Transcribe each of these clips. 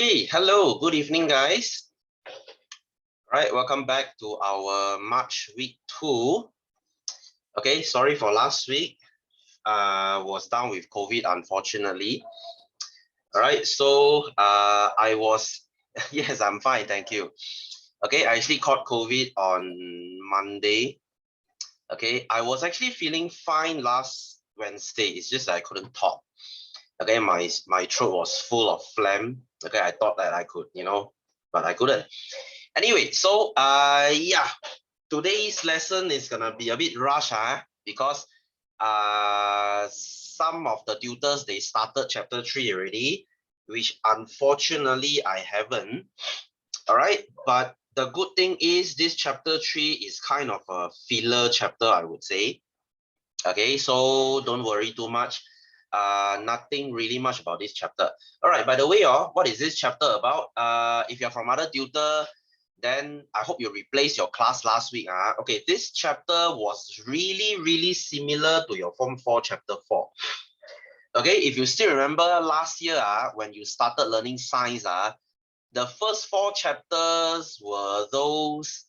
Okay, hello, good evening, guys. All right, welcome back to our March week 2. Okay, sorry for last week. Was down with COVID, unfortunately. All right, so I was, yes, I'm fine, thank you. Okay, I actually caught COVID on Monday. Okay, I was actually feeling fine last Wednesday. It's just that I couldn't talk. Okay, my throat was full of phlegm. Okay, I thought that I could, but I couldn't. Anyway, so yeah, today's lesson is gonna be a bit rush, because some of the tutors they started chapter 3 already, which unfortunately I haven't. All right, but the good thing is this chapter 3 is kind of a filler chapter, I would say. Okay, so don't worry too much. Nothing really much about this chapter. All right, by the way, what is this chapter about? If you're from other tutor, then I hope you replaced your class last week. Okay, this chapter was really similar to your Form 4 chapter 4. Okay, if you still remember last year, when you started learning science, the first 4 chapters were those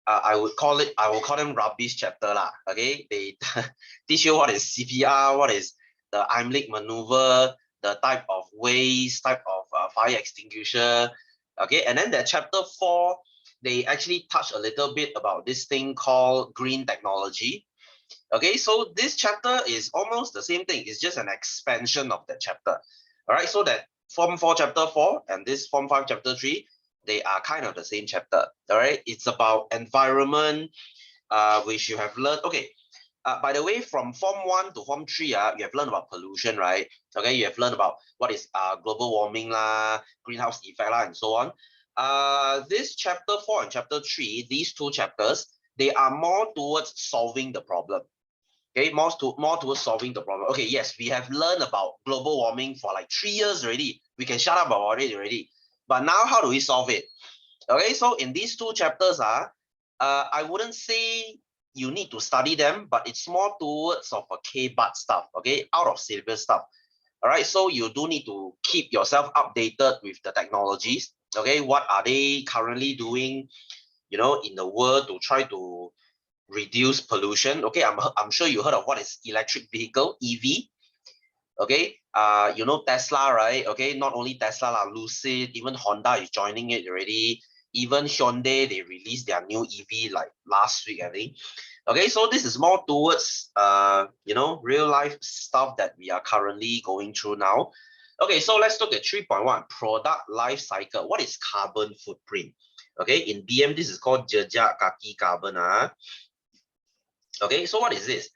I will call them rubbish chapter lah. Okay, they teach you what is CPR, what is the Heimlich maneuver, the type of waste, type of fire extinguisher. Okay, and then that chapter 4, they actually touch a little bit about this thing called green technology. Okay, so this chapter is almost the same thing. It's just an expansion of that chapter. All right, so that Form 4 chapter 4 and this Form 5 chapter 3, they are kind of the same chapter. All right, it's about environment, which you have learned. Okay, by the way, from Form 1 to Form 3, you have learned about pollution, right? Okay, you have learned about what is global warming lah, greenhouse effect lah, and so on. This chapter 4 and chapter 3, these 2 chapters, they are more towards solving the problem. Okay, more towards solving the problem. Okay, yes, we have learned about global warming for like 3 years already. We can shut up about it already. But now, how do we solve it? Okay, so in these 2 chapters, I wouldn't say you need to study them, but it's more towards of a K-BUT stuff, okay, out of syllabus stuff. All right, so you do need to keep yourself updated with the technologies. Okay, what are they currently doing, in the world to try to reduce pollution? Okay, I'm sure you heard of what is electric vehicle, EV. Okay, Tesla, right? Okay, not only Tesla, Lucid, even Honda is joining it already. Even Hyundai, they released their new EV like last week, I think. Okay, so this is more towards real life stuff that we are currently going through now. Okay, so let's look at 3.1, product life cycle. What is carbon footprint? Okay, in BM, this is called jejak kaki carbon. Okay, so what is this?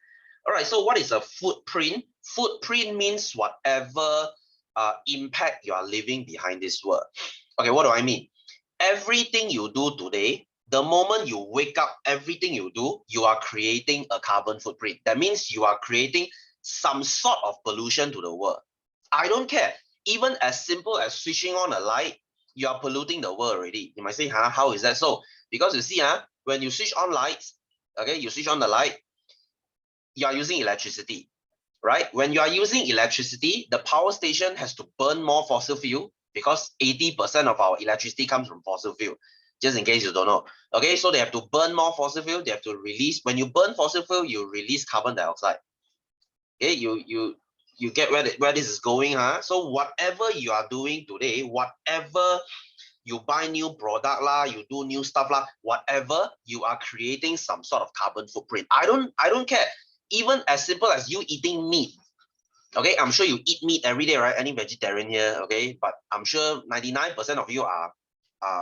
All right, so what is a footprint? Footprint means whatever impact you are leaving behind this world. Okay, what do I mean? Everything you do today, the moment you wake up, everything you do, you are creating a carbon footprint. That means you are creating some sort of pollution to the world. I don't care. Even as simple as switching on a light, you are polluting the world already. You might say, how is that so? Because you see, when you switch on lights, okay, you switch on the light, you are using electricity, right? When you are using electricity, the power station has to burn more fossil fuel because 80% of our electricity comes from fossil fuel, just in case you don't know. Okay, so they have to burn more fossil fuel. They have to release, when you burn fossil fuel, you release carbon dioxide. Okay, you get where this is going, So whatever you are doing today, whatever you buy new product lah, you do new stuff lah, whatever, you are creating some sort of carbon footprint. I don't care. Even as simple as you eating meat. Okay, I'm sure you eat meat every day, right? Any vegetarian here, okay? But I'm sure 99% of you are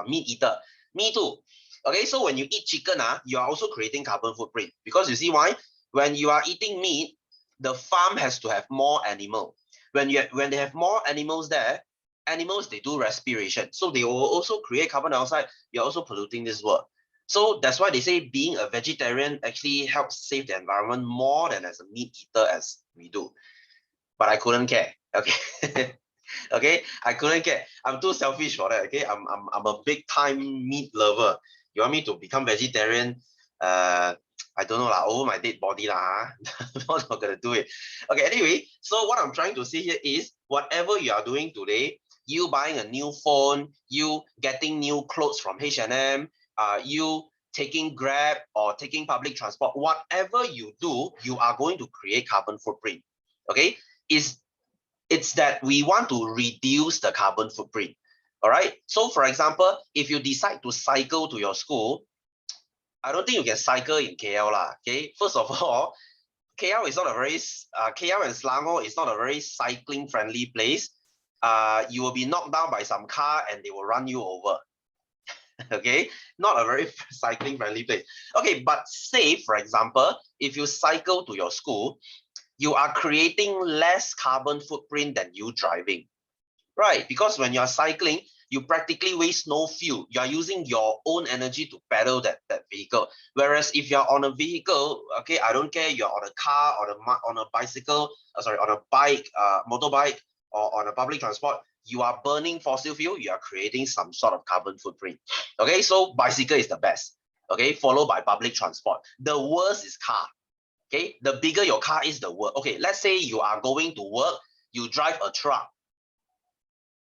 meat eater. Me too. Okay, so when you eat chicken, you are also creating carbon footprint. Because you see why? When you are eating meat, the farm has to have more animal. When they have more animals there, animals, they do respiration. So they will also create carbon dioxide. You're also polluting this world. So that's why they say being a vegetarian actually helps save the environment more than as a meat eater as we do. But I couldn't care. Okay. Okay, I couldn't care. I'm too selfish for that. Okay, I'm a big time meat lover. You want me to become vegetarian? I don't know lah. Over my dead body lah. I'm not gonna do it. Okay. Anyway, so what I'm trying to say here is whatever you are doing today, you buying a new phone, you getting new clothes from H&M, you taking Grab or taking public transport, whatever you do, you are going to create carbon footprint. Okay, it's that we want to reduce the carbon footprint. All right. So for example, if you decide to cycle to your school, I don't think you can cycle in KL lah. Okay. First of all, KL is not a very KL and Selangor is not a very cycling friendly place. You will be knocked down by some car and they will run you over. Okay, not a very cycling friendly place. Okay, but say for example, if you cycle to your school, you are creating less carbon footprint than you driving, right? Because when you are cycling, you practically waste no fuel. You are using your own energy to pedal that vehicle. Whereas if you're on a vehicle, okay, I don't care, you're on a car or on a bicycle, on a bike, motorbike, or on a public transport, you are burning fossil fuel, you are creating some sort of carbon footprint. Okay, so bicycle is the best. Okay, followed by public transport. The worst is car. Okay, the bigger your car is, the worse. Okay, let's say you are going to work, you drive a truck.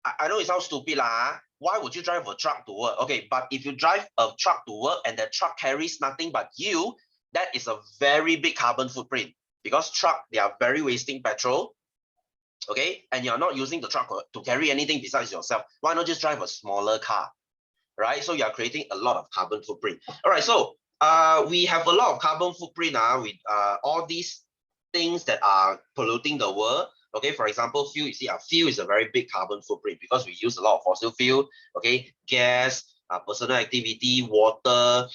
I know it sounds stupid lah. Why would you drive a truck to work? Okay, but if you drive a truck to work and the truck carries nothing but you, that is a very big carbon footprint, because truck, they are very wasting petrol. Okay, and you're not using the truck to carry anything besides yourself. Why not just drive a smaller car, right? So you are creating a lot of carbon footprint. All right, so we have a lot of carbon footprint with all these things that are polluting the world. Okay, for example, fuel. You see, fuel is a very big carbon footprint because we use a lot of fossil fuel. Okay, gas, personal activity, water,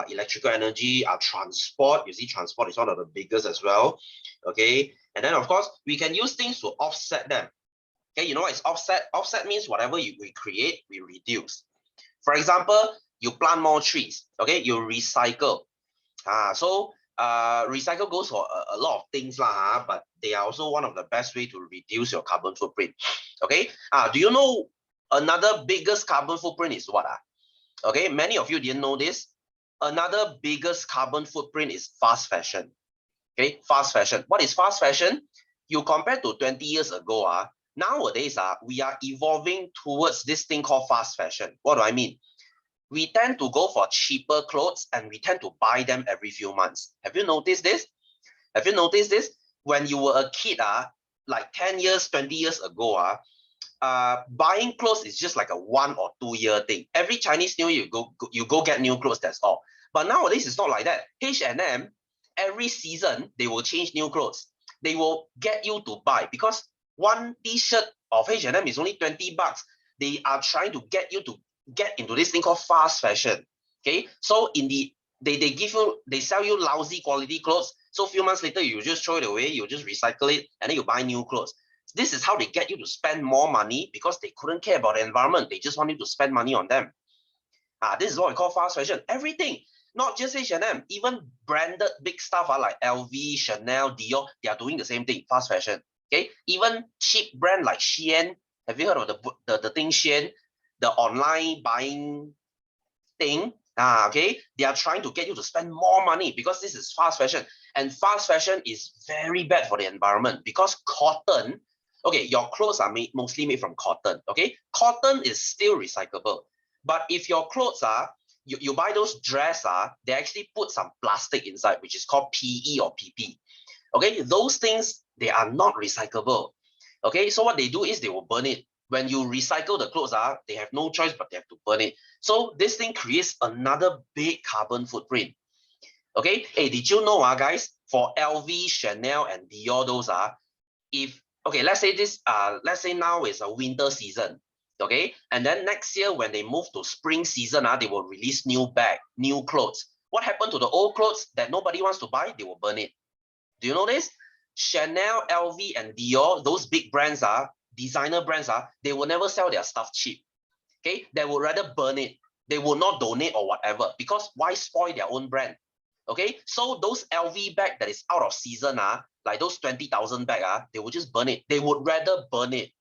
electrical energy, transport. You see, transport is one of the biggest as well. Okay, and then of course we can use things to offset them. Okay, you know what is offset? Offset means whatever we create, we reduce. For example, you plant more trees. Okay, you recycle. So recycle goes for a lot of things lah, but they are also one of the best way to reduce your carbon footprint. Okay, do you know another biggest carbon footprint is what? Okay, many of you didn't know this. Another biggest carbon footprint is fast fashion. Okay, fast fashion. What is fast fashion? You compare to 20 years ago, nowadays we are evolving towards this thing called fast fashion. What do I mean? We tend to go for cheaper clothes and we tend to buy them every few months. Have you noticed this? Have you noticed this? When you were a kid, like 10 years, 20 years ago, buying clothes is just like a 1 or 2 year thing. Every Chinese New Year, you go get new clothes, that's all. But nowadays, it's not like that. H&M, every season, they will change new clothes. They will get you to buy, because one t-shirt of H&M is only 20 bucks. They are trying to get you to get into this thing called fast fashion. Okay, so they sell you lousy quality clothes. So a few months later, you just throw it away, you just recycle it, and then you buy new clothes. This is how they get you to spend more money, because they couldn't care about the environment. They just want you to spend money on them. This is what we call fast fashion. Everything, not just H&M, even branded big stuff like LV, Chanel, Dior, they are doing the same thing, fast fashion. Okay, even cheap brand like Shein. Have you heard of the thing Shein? The online buying thing, okay, they are trying to get you to spend more money, because this is fast fashion, and fast fashion is very bad for the environment, because cotton, okay, your clothes are mostly made from cotton. Okay, cotton is still recyclable, but if your clothes you buy those dress, they actually put some plastic inside, which is called PE or PP. Okay, those things, they are not recyclable. Okay, so what they do is they will burn it. When you recycle the clothes, they have no choice but they have to burn it. So this thing creates another big carbon footprint. Okay, hey, did you know, guys, for LV, Chanel, and Dior, those let's say now is a winter season. Okay, and then next year when they move to spring season, they will release new clothes. What happened to the old clothes that nobody wants to buy? They will burn it. Do you know this? Chanel, LV, and Dior, those big brands designer brands, they will never sell their stuff cheap. Okay, they would rather burn it. They will not donate or whatever, because why spoil their own brand? Okay, so those LV bag that is out of season, like those 20,000 bag, they will just burn it. They would rather burn it.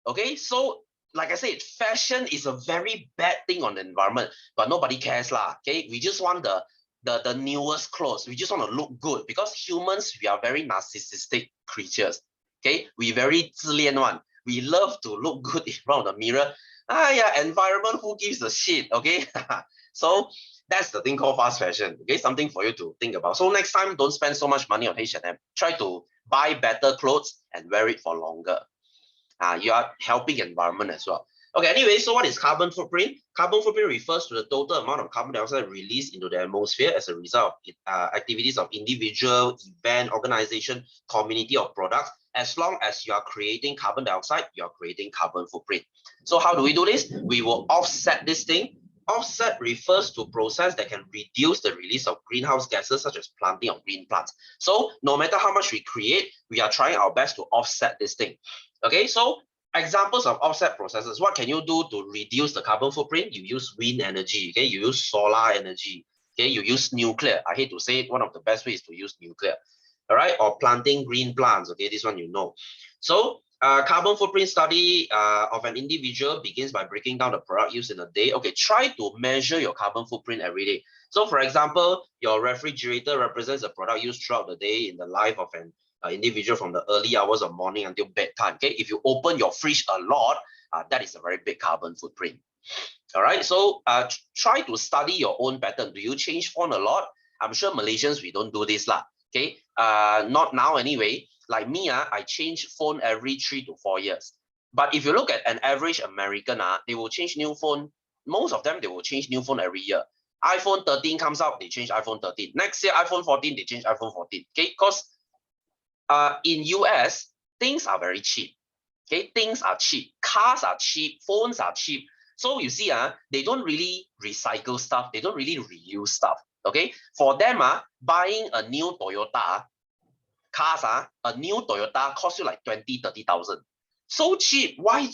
Okay, so like I said, fashion is a very bad thing on the environment, but nobody cares lah. Okay, we just want the newest clothes. We just want to look good, because humans, we are very narcissistic creatures. Okay, we very 自恋 one. we love to look good in front of the mirror. Yeah, environment, who gives a shit, okay? So that's the thing called fast fashion, okay? Something for you to think about. So next time, don't spend so much money on H&M. Try to buy better clothes and wear it for longer. You are helping environment as well. Okay, anyway, so what is carbon footprint? Carbon footprint refers to the total amount of carbon dioxide released into the atmosphere as a result of activities of individual, event, organization, community of products. As long as you are creating carbon dioxide, you are creating carbon footprint. So how do we do this? We will offset this thing. Offset refers to process that can reduce the release of greenhouse gases such as planting of green plants. So no matter how much we create, we are trying our best to offset this thing. Okay, so examples of offset processes. What can you do to reduce the carbon footprint? You use wind energy, okay? You use solar energy, okay? You use nuclear. I hate to say it, one of the best ways to use nuclear, all right? Or planting green plants, okay? This one you know. So carbon footprint study of an individual begins by breaking down the product used in a day. Okay, try to measure your carbon footprint every day. So for example, your refrigerator represents a product used throughout the day in the life of an individual from the early hours of morning until bedtime. Okay, if you open your fridge a lot, that is a very big carbon footprint. All right, so try to study your own pattern. Do you change phone a lot? I'm sure Malaysians, we don't do this lah. Okay, not now anyway. Like me, I change phone every 3 to 4 years. But if you look at an average American, they will change new phone. Most of them, they will change new phone every year. iPhone 13 comes out, they change iPhone 13. Next year, iPhone 14, they change iPhone 14. Okay, because in US, things are very cheap. Okay, things are cheap. Cars are cheap. Phones are cheap. So you see, they don't really recycle stuff. They don't really reuse stuff. Okay, for them, buying a new Toyota cars, a new Toyota costs you like 20,000-30,000. So cheap. Why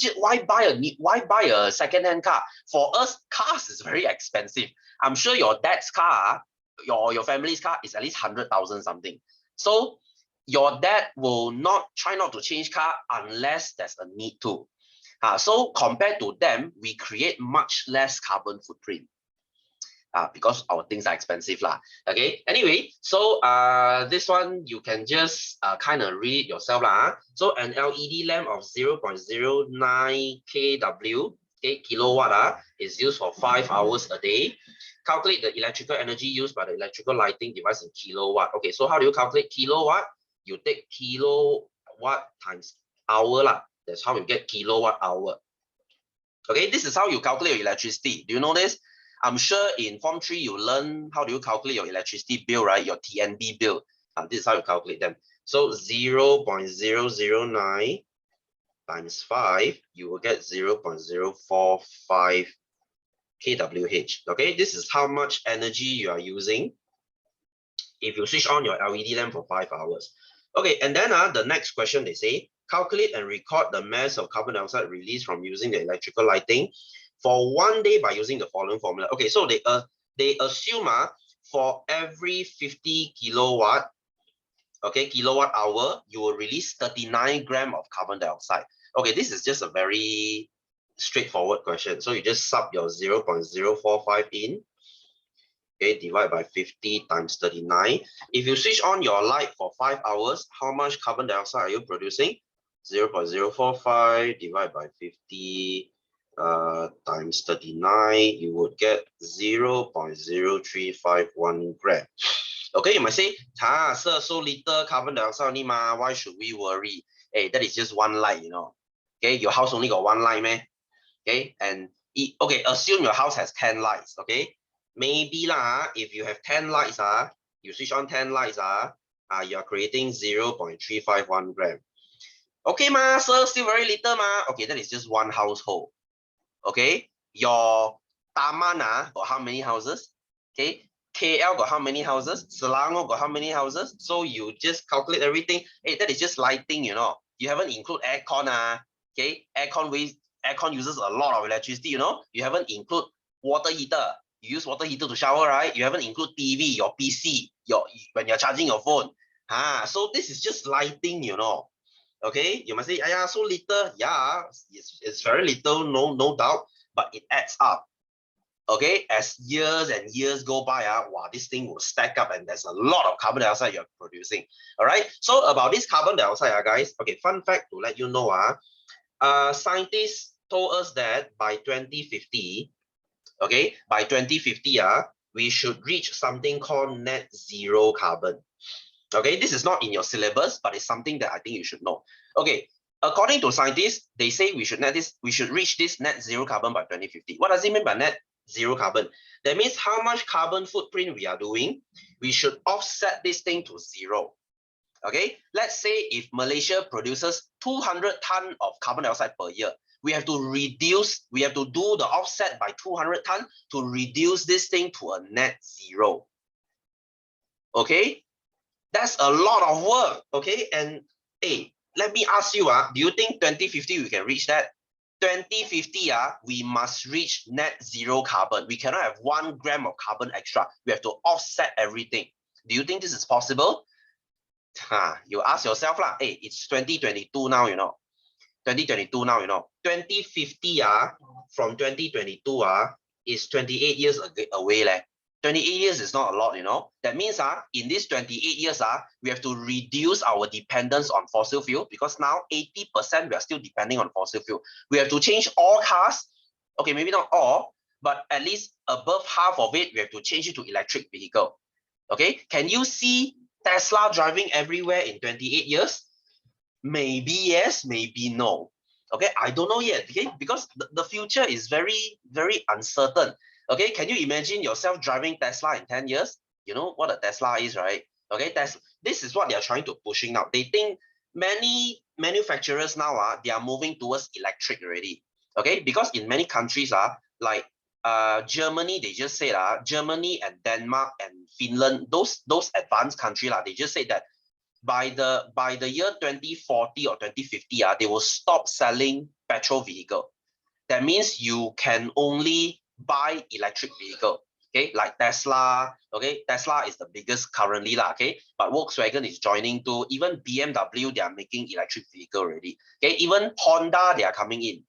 buy a second-hand car? For us, cars is very expensive. I'm sure your dad's car, your family's car is at least 100,000 something. So your dad will try not to change car unless there's a need to. So compared to them, we create much less carbon footprint. Because our things are expensive lah. Okay, anyway, so this one you can just kind of read yourself lah. So an LED lamp of 0.09 kW, okay, kilowatt is used for 5 hours a day. Calculate the electrical energy used by the electrical lighting device in kilowatt. Okay, so how do you calculate kilowatt? You take kilowatt times hour lah. That's how you get kilowatt hour. Okay, this is how you calculate your electricity. Do you know this? I'm sure in Form 3, you learn how do you calculate your electricity bill, right? Your TNB bill. This is how you calculate them. So 0.009 times 5, you will get 0.045 kWh. Okay, this is how much energy you are using if you switch on your LED lamp for 5 hours. Okay, and then the next question they say, calculate and record the mass of carbon dioxide released from using the electrical lighting for 1 day by using the following formula. Okay, so they assume for every 50 kilowatt, okay, kilowatt hour, you will release 39 grams of carbon dioxide. Okay, this is just a very straightforward question. So you just sub your 0.045 in. Okay, divide by 50 times 39. If you switch on your light for 5 hours, how much carbon dioxide are you producing? 0.045 divided by 50 times 39, you would get 0.0351 gram. Okay, you might say, sir, so little carbon dioxide only, why should we worry? Hey, that is just one light, you know. Okay, your house only got one light, man. Okay, and okay, assume your house has 10 lights, okay? Maybe if you have 10 lights, you switch on 10 lights, you are creating 0.351 gram. Okay, sir, still very little, Okay, that is just one household. Okay, your Taman got how many houses? Okay, KL got how many houses? Selangor got how many houses? So you just calculate everything. Hey, that is just lighting, you know. You haven't include aircon, okay? Aircon uses a lot of electricity, you know. You haven't include water heater. You use water heater to shower, right? You haven't include TV, your PC, when you're charging your phone. So this is just lighting, you know. Okay, you must say, yeah, so little. Yeah, it's very little, no doubt, but it adds up. Okay, as years and years go by, wow, this thing will stack up and there's a lot of carbon dioxide you're producing. All right, so about this carbon dioxide, guys, okay, fun fact to let you know, Scientists told us that by 2050, okay, by 2050, we should reach something called net zero carbon. Okay, this is not in your syllabus, but it's something that I think you should know. Okay, according to scientists, they say we should reach this net zero carbon by 2050. What does it mean by net zero carbon? That means how much carbon footprint we are doing, we should offset this thing to zero. Okay, let's say if Malaysia produces 200 tons of carbon dioxide per year, we have to do the offset by 200 tons to reduce this thing to a net zero. Okay, that's a lot of work. Okay, and hey, let me ask you, do you think 2050 we can reach that? 2050, we must reach net zero carbon. We cannot have 1 gram of carbon extra. We have to offset everything. Do you think this is possible? You ask yourself lah, hey, it's 2022 now, 2022 now, 2050, from 2022, is 28 years away. 28 years is not a lot, That means in this 28 years, we have to reduce our dependence on fossil fuel, because now 80% we are still depending on fossil fuel. We have to change all cars. Okay, maybe not all, but at least above half of it, we have to change it to electric vehicle. Okay, can you see Tesla driving everywhere in 28 years? Maybe yes, maybe no. Okay, I don't know yet, okay, because the future is very, very uncertain. Okay, can you imagine yourself driving Tesla in 10 years? You know what a Tesla is, right? Okay, this is what they are trying to pushing now. They think many manufacturers now, they are moving towards electric already. Okay, because in many countries, like Germany, they just said Germany and Denmark and Finland, those advanced countries, they just said that by the year 2040 or 2050, they will stop selling petrol vehicle. That means you can only buy electric vehicle. Okay, like Tesla. Okay, Tesla is the biggest currently, okay, but Volkswagen is joining too. Even BMW, they are making electric vehicle already. Okay, even Honda, they are coming in.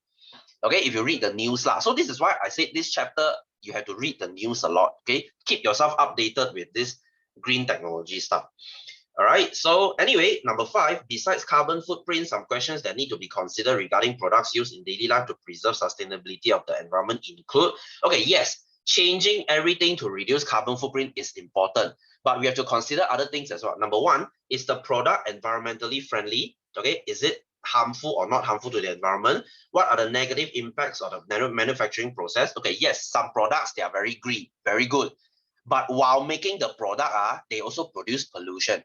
Okay, if you read the news so this is why I said this chapter you have to read the news a lot. Okay, keep yourself updated with this green technology stuff. All right, so anyway, number 5, besides carbon footprint, some questions that need to be considered regarding products used in daily life to preserve sustainability of the environment include, okay, yes, changing everything to reduce carbon footprint is important, but we have to consider other things as well. Number 1, is the product environmentally friendly? Okay, is it harmful or not harmful to the environment? What are the negative impacts of the manufacturing process? Okay, yes, some products, they are very green, very good, but while making the product, they also produce pollution.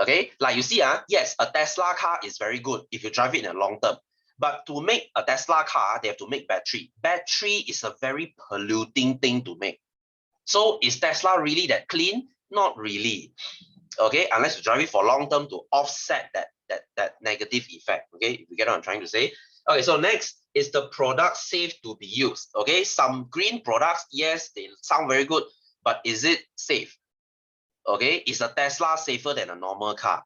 Okay, like you see, yes, a Tesla car is very good if you drive it in the long term. But to make a Tesla car, they have to make battery. Battery is a very polluting thing to make. So is Tesla really that clean? Not really. Okay, unless you drive it for long term to offset that negative effect. Okay, you get what I'm trying to say? Okay, so next, is the product safe to be used? Okay, some green products, yes, they sound very good, but is it safe? Okay, is a Tesla safer than a normal car?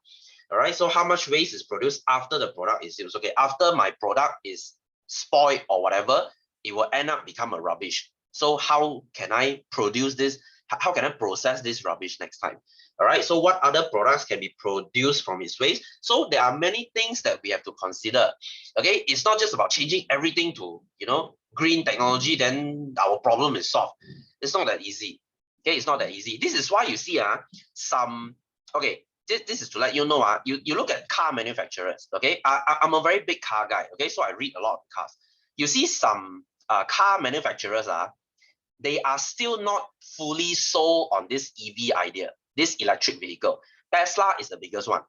All right, so how much waste is produced after the product is used? Okay, after my product is spoiled or whatever, it will end up become a rubbish. So how can I produce this? How can I process this rubbish next time? All right, so what other products can be produced from its waste? So there are many things that we have to consider. Okay, it's not just about changing everything to, green technology, then our problem is solved. It's not that easy. Okay, it's not that easy. This is why you see this is to let you know, you look at car manufacturers. Okay, I'm a very big car guy. Okay, so I read a lot of cars. You see some car manufacturers, they are still not fully sold on this EV idea, this electric vehicle. Tesla is the biggest one.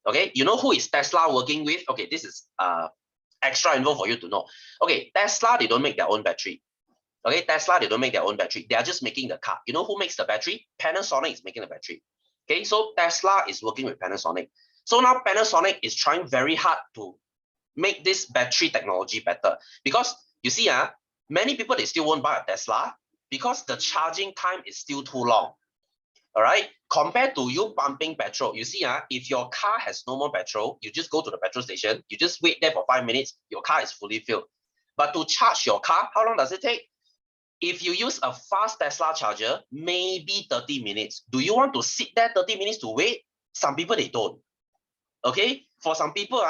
Okay, you know who is Tesla working with? Okay, this is extra info for you to know. Okay, Tesla, they don't make their own battery. Okay, Tesla, they don't make their own battery. They are just making the car. You know who makes the battery? Panasonic is making the battery. Okay, so Tesla is working with Panasonic. So now Panasonic is trying very hard to make this battery technology better. Because you see, many people, they still won't buy a Tesla because the charging time is still too long. All right, compared to you pumping petrol, you see, if your car has no more petrol, you just go to the petrol station, you just wait there for 5 minutes, your car is fully filled. But to charge your car, how long does it take? If you use a fast Tesla charger, maybe 30 minutes. Do you want to sit there 30 minutes to wait? Some people, they don't. Okay, for some people,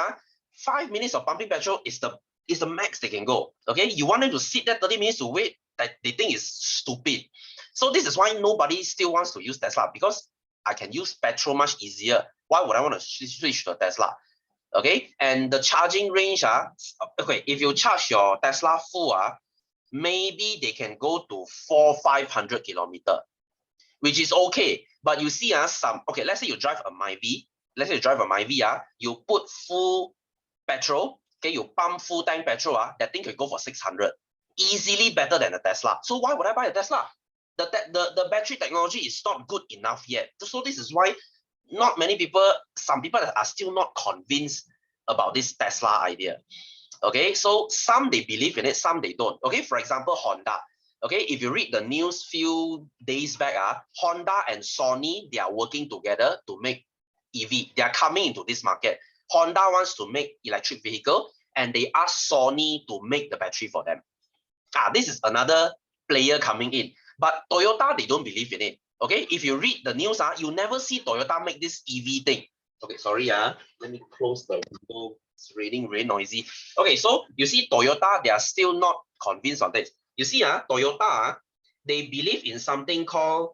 5 minutes of pumping petrol is the is the max they can go. Okay, you want them to sit there 30 minutes to wait, that they think is stupid. So this is why nobody still wants to use Tesla, because I can use petrol much easier. Why would I want to switch to a Tesla? Okay, and the charging range, okay, if you charge your Tesla full, maybe they can go to 400-500 kilometers, which is okay. But you see, okay, let's say you drive a Myvi, you put full petrol, okay, you pump full tank petrol, that thing can go for 600, easily better than a Tesla. So why would I buy a Tesla? The battery technology is not good enough yet. So this is why not many people, some people are still not convinced about this Tesla idea. Okay, so some they believe in it, some they don't. Okay, for example, Honda. Okay, if you read the news few days back, Honda and Sony, they are working together to make EV. They are coming into this market. Honda wants to make electric vehicle, and they ask Sony to make the battery for them. This is another player coming in. But Toyota, they don't believe in it. Okay, if you read the news, you never see Toyota make this EV thing. Okay, sorry, let me close the window. It's raining, very noisy. Okay, so you see Toyota, they are still not convinced on this. You see, Toyota, they believe in something called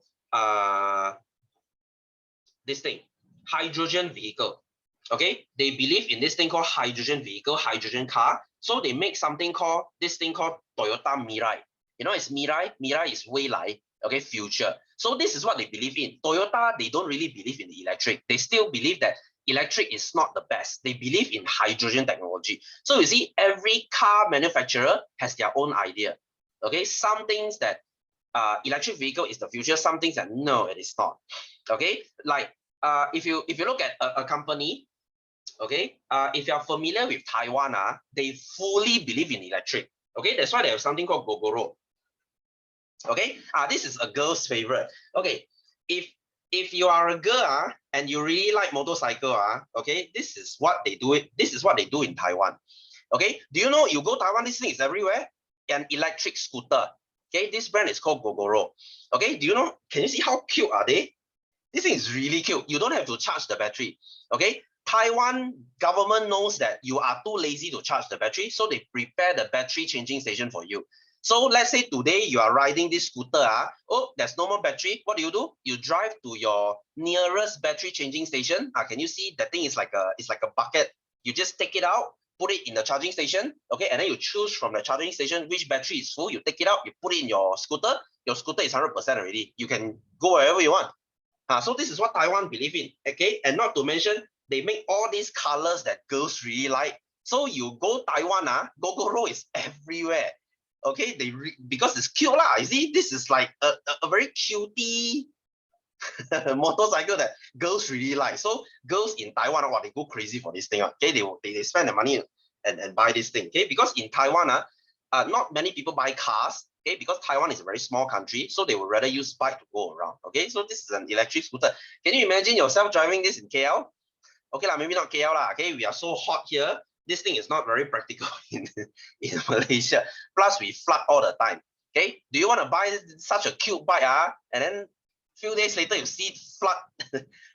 this thing, hydrogen vehicle. Okay, they believe in this thing called hydrogen vehicle, hydrogen car. So they make something called this thing called Toyota Mirai. You know, it's Mirai. Mirai is Weilai. Okay, future. So this is what they believe in. Toyota, they don't really believe in the electric. They still believe that electric is not the best. They believe in hydrogen technology. So you see, every car manufacturer has their own idea. Okay, some things that electric vehicle is the future, some things that no, it is not. Okay, like if you look at a company, okay, if you're familiar with Taiwan, they fully believe in electric. Okay, that's why they have something called Gogoro. Okay, this is a girl's favorite. Okay, if you are a girl and you really like motorcycle, okay, this is what they do it. This is what they do in Taiwan. Okay, do you know you go Taiwan, this thing is everywhere? An electric scooter. Okay, this brand is called Gogoro. Okay, do you know? Can you see how cute are they? This thing is really cute. You don't have to charge the battery. Okay, Taiwan government knows that you are too lazy to charge the battery, so they prepare the battery changing station for you. So let's say today you are riding this scooter, oh, there's no more battery. What do? You drive to your nearest battery changing station. Can you see that thing is like a bucket? You just take it out, put it in the charging station, okay, and then you choose from the charging station which battery is full. You take it out, you put it in your scooter. Your scooter is 100% already. You can go wherever you want. So this is what Taiwan believe in, okay? And not to mention, they make all these colors that girls really like. So you go Taiwan, Gogoro is everywhere, okay? Because it's cute lah. You see, this is like a very cutie motorcycle that girls really like. So girls in Taiwan, they go crazy for this thing. Okay, they spend the money and buy this thing. Okay, because in Taiwan, not many people buy cars. Okay, because Taiwan is a very small country, so they would rather use bike to go around. Okay, so this is an electric scooter. Can you imagine yourself driving this in KL? Okay, maybe not KL lah. Okay, we are so hot here. This thing is not very practical in Malaysia. Plus, we flood all the time. Okay, do you want to buy such a cute bike, and then few days later you see flood,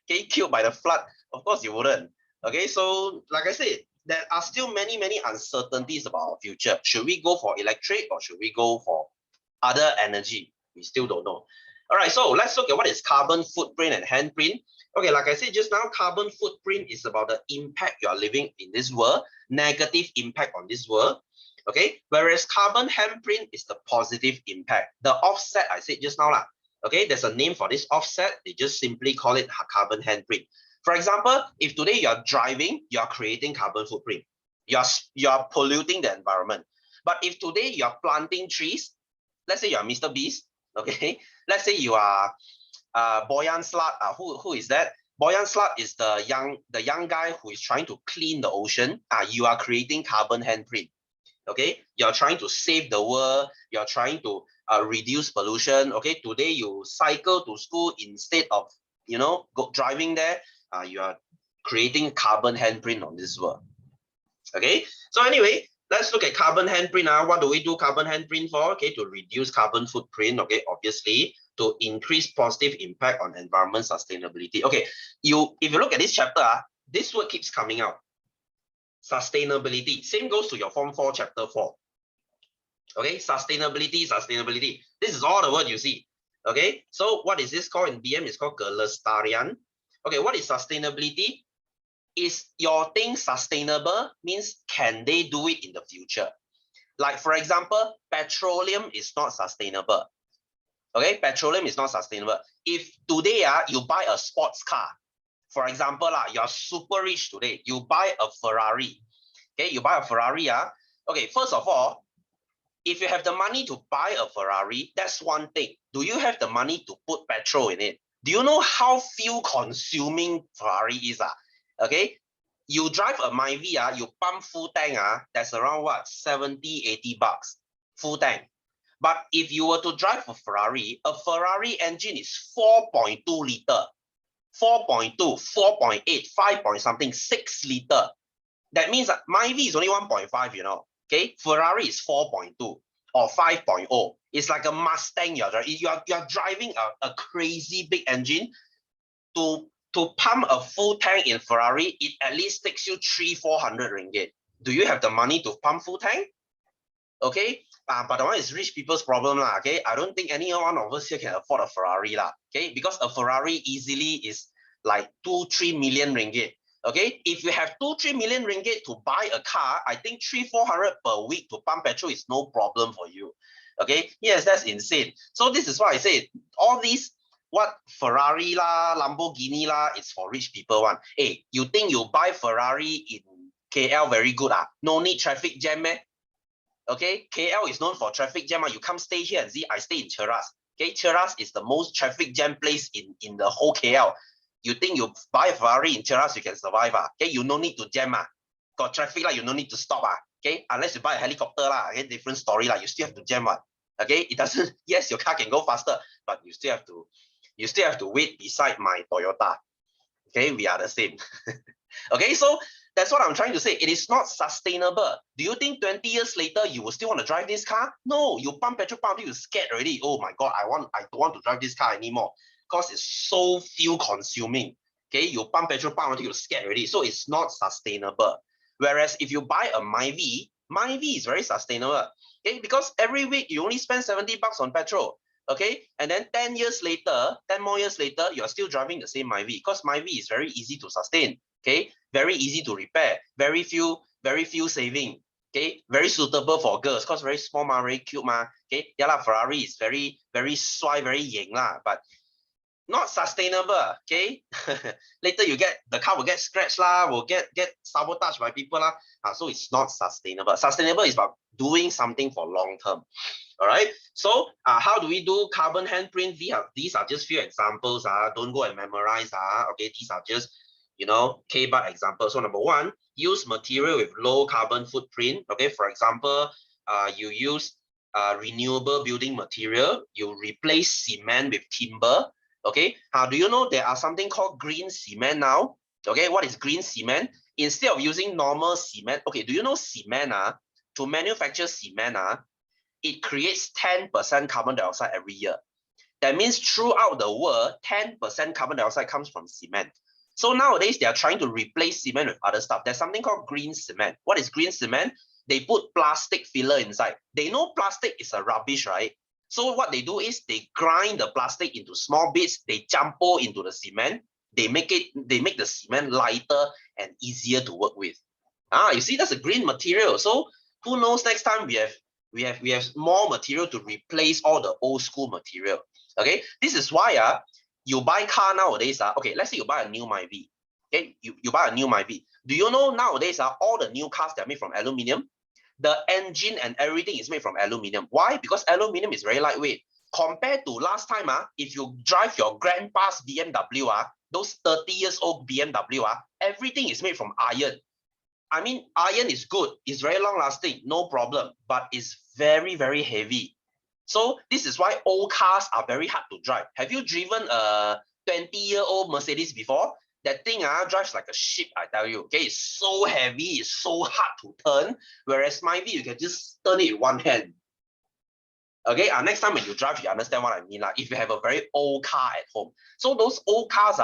okay, killed by the flood? Of course you wouldn't. Okay, so like I said, there are still many uncertainties about our future. Should we go for electric or should we go for other energy? We still don't know. All right, so let's look at what is carbon footprint and handprint. Okay, like I said just now, carbon footprint is about the impact you are living in this world, negative impact on this world. Okay, whereas carbon handprint is the positive impact. The offset I said just now lah. Okay, there's a name for this offset. They just simply call it carbon handprint. For example, if today you're driving, you're creating carbon footprint. You're polluting the environment. But if today you're planting trees, let's say you're Mr. Beast, okay? Let's say you are Boyan Slat. Who is that? Boyan Slat is the young guy who is trying to clean the ocean. You are creating carbon handprint. Okay, you're trying to save the world. You're trying to reduce pollution. Okay, today you cycle to school instead of driving there. You are creating carbon handprint on this world. Okay, so anyway, let's look at carbon handprint. What do we do carbon handprint for? Okay, to reduce carbon footprint. Okay, obviously to increase positive impact on environment sustainability. Okay, if you look at this chapter, this word keeps coming out. Sustainability. Same goes to your Form 4, Chapter 4. Okay, sustainability. This is all the word you see. Okay, so what is this called in BM? It's called kelestarian. Okay, what is sustainability? Is your thing sustainable? Means can they do it in the future? Like for example, petroleum is not sustainable. Okay, petroleum is not sustainable. If today you buy a sports car, for example, you're super rich today, you buy a Ferrari. Okay, you buy a Ferrari. Okay, first of all, if you have the money to buy a Ferrari, that's one thing. Do you have the money to put petrol in it? Do you know how fuel consuming Ferrari is? Okay, you drive a Myvi, you pump full tank, that's around what, 70, 80 bucks, full tank. But if you were to drive a Ferrari engine is 4.2 liter, 4.2, 4.8, 5 point something, 6 liter. That means that Myvi is only 1.5, you know. Okay, Ferrari is 4.2 or 5.0. It's like a Mustang. You're driving a crazy big engine. To pump a full tank in Ferrari, it at least takes you 300-400 ringgit. Do you have the money to pump full tank? Okay, but the one is rich people's problem lah. Okay, I don't think any one of us here can afford a Ferrari lah. Okay, because a Ferrari easily is like 2-3 million ringgit. Okay, if you have 2-3 million ringgit to buy a car, I think 300-400 per week to pump petrol is no problem for you. Okay, yes, that's insane. So this is why I said all these what Ferrari lah, Lamborghini lah, it's for rich people one. Hey, you think you buy Ferrari in KL very good? No need traffic jam, eh? Okay, KL is known for traffic jam. You come stay here and see, I stay in Cheras. Okay, Cheras is the most traffic jam place in the whole KL. You think you buy a Ferrari in Cheras, you can survive. Okay, you no need to jam. Got traffic, you no need to stop. Okay, unless you buy a helicopter, okay, different story. You still have to jam. Okay, it doesn't, yes, your car can go faster, but you still have to wait beside my Toyota. Okay, we are the same. Okay, so that's what I'm trying to say. It is not sustainable. Do you think 20 years later you will still want to drive this car? No, you pump petrol pump, you're scared already. Oh my God, I don't want to drive this car anymore because it's so fuel consuming. Okay, you pump petrol pump until you're scared already. So it's not sustainable. Whereas if you buy a Myvi is very sustainable. Okay, because every week you only spend 70 bucks on petrol. Okay, and then 10 more years later, you're still driving the same Myvi because Myvi is very easy to sustain. Okay, very easy to repair, very fuel saving. Okay, very suitable for girls because very small, very cute. Okay, yeah, Ferrari is very, very swai, very ying, but not sustainable. Okay, later the car will get scratched, will get sabotaged by people. So it's not sustainable. Sustainable is about doing something for long term. All right, so how do we do carbon handprint? These are just few examples. Don't go and memorize. Okay, these are just, K-bar examples. So number one, use material with low carbon footprint. Okay, for example, you use renewable building material. You replace cement with timber. Okay, do you know there are something called green cement now? Okay, what is green cement? Instead of using normal cement, okay, do you know cement? To manufacture cement, it creates 10% carbon dioxide every year. That means throughout the world, 10% carbon dioxide comes from cement. So nowadays, they are trying to replace cement with other stuff. There's something called green cement. What is green cement? They put plastic filler inside. They know plastic is a rubbish, right? So what they do is they grind the plastic into small bits. They jumbo into the cement. They make the cement lighter and easier to work with. You see, that's a green material. So who knows, next time we have more material to replace all the old school material. Okay, this is why you buy car nowadays. Okay, let's say you buy a new Myvi. Okay, you buy a new Myvi. Do you know nowadays all the new cars that are made from aluminium? The engine and everything is made from aluminium. Why? Because aluminium is very lightweight. Compared to last time, if you drive your grandpa's BMW, those 30 years old BMW, everything is made from iron. I mean, iron is good. It's very long lasting, no problem. But it's very, very heavy. So this is why old cars are very hard to drive. Have you driven a 20-year-old Mercedes before? That thing drives like a ship, I tell you. Okay, it's so heavy, it's so hard to turn. Whereas Myvi, you can just turn it with one hand. Okay, next time when you drive, you understand what I mean. If you have a very old car at home. So those old cars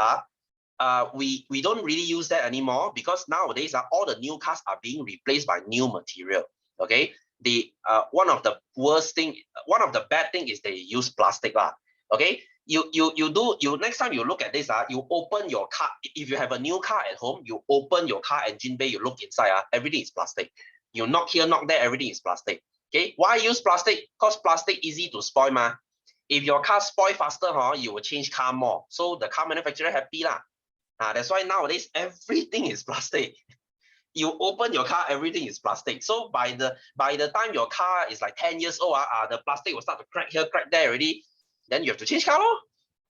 we don't really use that anymore because nowadays all the new cars are being replaced by new material. Okay, the one of the bad thing is they use plastic lah. Okay, you next time you look at this you open your car. If you have a new car at home, you open your car engine bay, you look inside everything is plastic. You knock here, knock there, everything is plastic. Okay, why use plastic? Because plastic easy to spoil ma. If your car spoil faster, you will change car more. So the car manufacturer happy lah. That's why nowadays everything is plastic. You open your car, everything is plastic. So by the time your car is like 10 years old, the plastic will start to crack here, crack there already. Then you have to change car.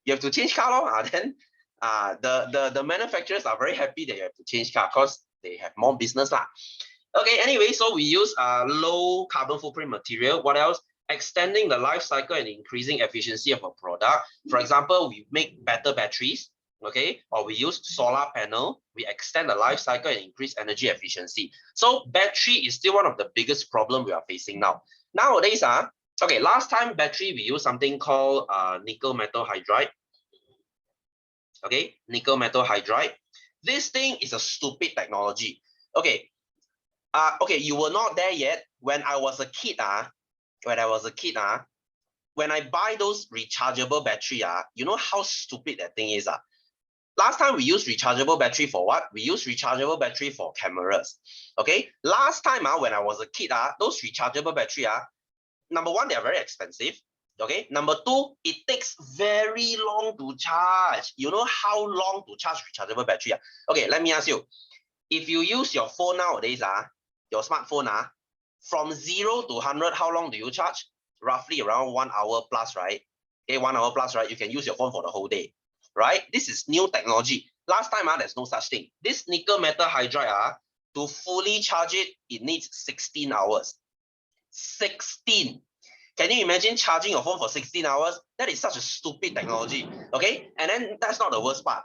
You have to change car. Then the manufacturers are very happy that you have to change car because they have more business lah. Okay, anyway, so we use low carbon footprint material. What else? Extending the life cycle and increasing efficiency of a product. For example, we make better batteries, okay, or we use solar panel. We extend the life cycle and increase energy efficiency. So battery is still one of the biggest problem we are facing now. Nowadays, okay, last time battery we use something called nickel metal hydride. Okay, nickel metal hydride. This thing is a stupid technology. Okay. Okay, you were not there yet. When I was a kid, when I buy those rechargeable battery, you know how stupid that thing is. Last time we used rechargeable battery for what? We use rechargeable battery for cameras. Okay, last time when I was a kid, those rechargeable battery, number one, they are very expensive. Okay, number two, it takes very long to charge. You know how long to charge rechargeable battery? Okay, let me ask you. If you use your phone nowadays, your smartphone, from 0 to 100, how long do you charge? Roughly around 1 hour plus, right? Okay, 1 hour plus, right? You can use your phone for the whole day, right? This is new technology. Last time, there's no such thing. This nickel metal hydride, to fully charge it, it needs 16 hours. 16. Can you imagine charging your phone for 16 hours? That is such a stupid technology, okay? And then that's not the worst part.